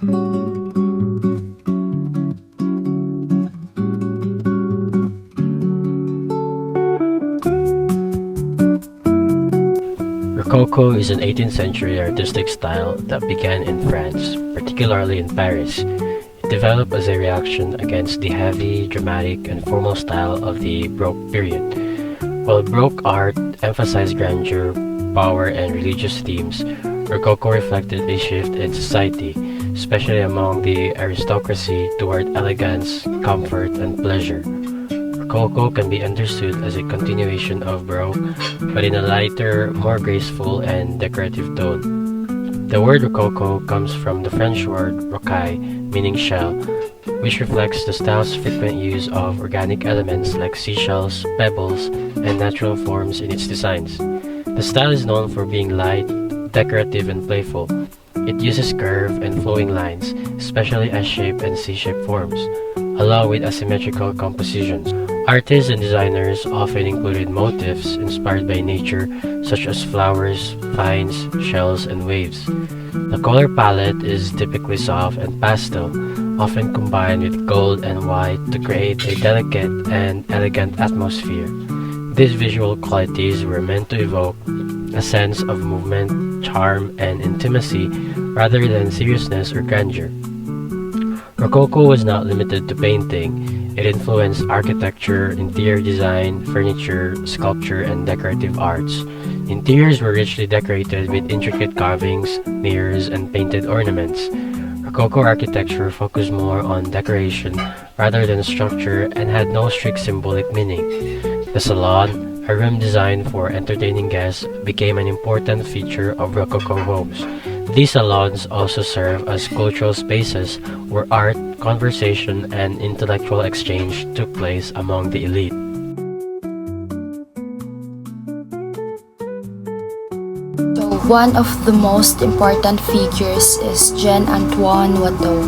Rococo is an 18th century artistic style that began in France, particularly in Paris. It developed as a reaction against the heavy, dramatic, and formal style of the Baroque period. While Baroque art emphasized grandeur, power, and religious themes, Rococo reflected a shift in society, especially among the aristocracy, toward elegance, comfort, and pleasure. Rococo can be understood as a continuation of Baroque, but in a lighter, more graceful, and decorative tone. The word Rococo comes from the French word rocaille, meaning shell, which reflects the style's frequent use of organic elements like seashells, pebbles, and natural forms in its designs. The style is known for being light, decorative, and playful. It uses curved and flowing lines, especially S-shape and C-shape forms, along with asymmetrical compositions. Artists and designers often included motifs inspired by nature, such as flowers, vines, shells, and waves. The color palette is typically soft and pastel, often combined with gold and white to create a delicate and elegant atmosphere. These visual qualities were meant to evoke a sense of movement, charm, and intimacy rather than seriousness or grandeur. Rococo was not limited to painting. It influenced architecture, interior design, furniture, sculpture, and decorative arts. Interiors were richly decorated with intricate carvings, mirrors, and painted ornaments. Rococo architecture focused more on decoration rather than structure and had no strict symbolic meaning. The salon, a room designed for entertaining guests, became an important feature of Rococo homes. These salons also serve as cultural spaces where art, conversation, and intellectual exchange took place among the elite. So one of the most important figures is Jean-Antoine Watteau,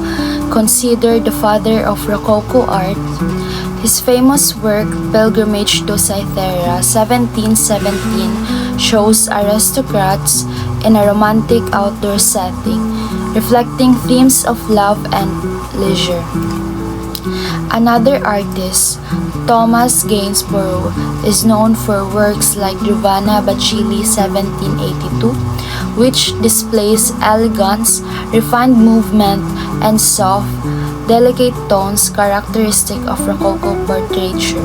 considered the father of Rococo art. His famous work, Pilgrimage to Cythera, 1717, shows aristocrats in a romantic outdoor setting, reflecting themes of love and leisure. Another artist, Thomas Gainsborough, is known for works like Giovanna Bacilli 1782, which displays elegance, refined movement, and soft, delicate tones characteristic of Rococo portraiture.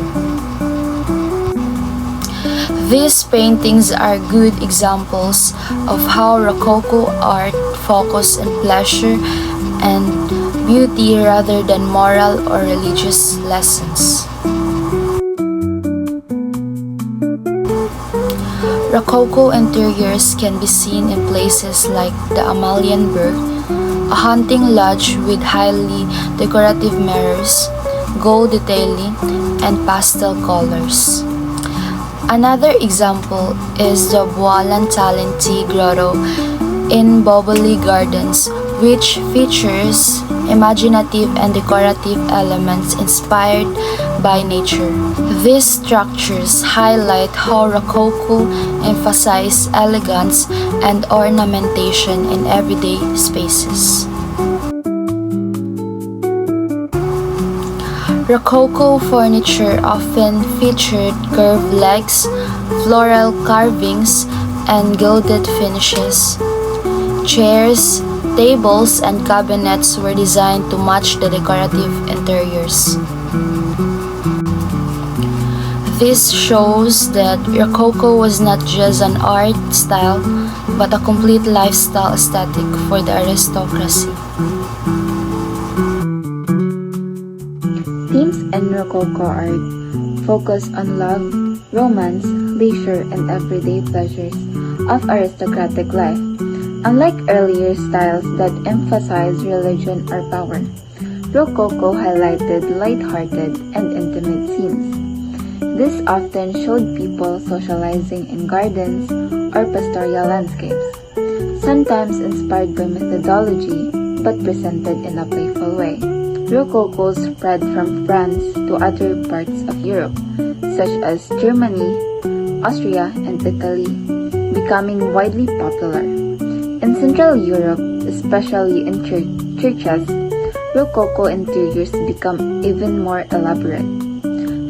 These paintings are good examples of how Rococo art focused on pleasure and beauty rather than moral or religious lessons. Rococo interiors can be seen in places like the Amalienburg, a hunting lodge with highly decorative mirrors, gold detailing, and pastel colors. Another example is the Bualan Talenti Grotto in Boboli Gardens, which features imaginative and decorative elements inspired by nature. These structures highlight how Rococo emphasized elegance and ornamentation in everyday spaces. Rococo furniture often featured curved legs, floral carvings, and gilded finishes. Chairs, tables, and cabinets were designed to match the decorative interiors. This shows that Rococo was not just an art style, but a complete lifestyle aesthetic for the aristocracy. Themes in Rococo art focus on love, romance, leisure, and everyday pleasures of aristocratic life. Unlike earlier styles that emphasized religion or power, Rococo highlighted light-hearted and intimate scenes. This often showed people socializing in gardens or pastoral landscapes, sometimes inspired by mythology but presented in a playful way. Rococo spread from France to other parts of Europe, such as Germany, Austria, and Italy, becoming widely popular. In Central Europe, especially in churches, Rococo interiors become even more elaborate,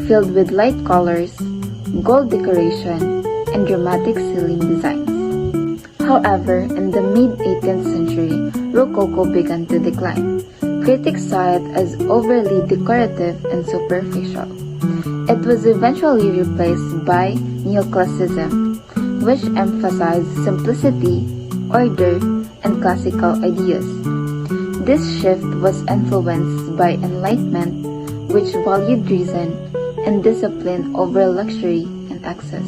filled with light colors, gold decoration, and dramatic ceiling designs. However, in the mid-18th century, Rococo began to decline. Critics saw it as overly decorative and superficial. It was eventually replaced by Neoclassicism, which emphasized simplicity, order, and classical ideas. This shift was influenced by Enlightenment, which valued reason and discipline over luxury and excess.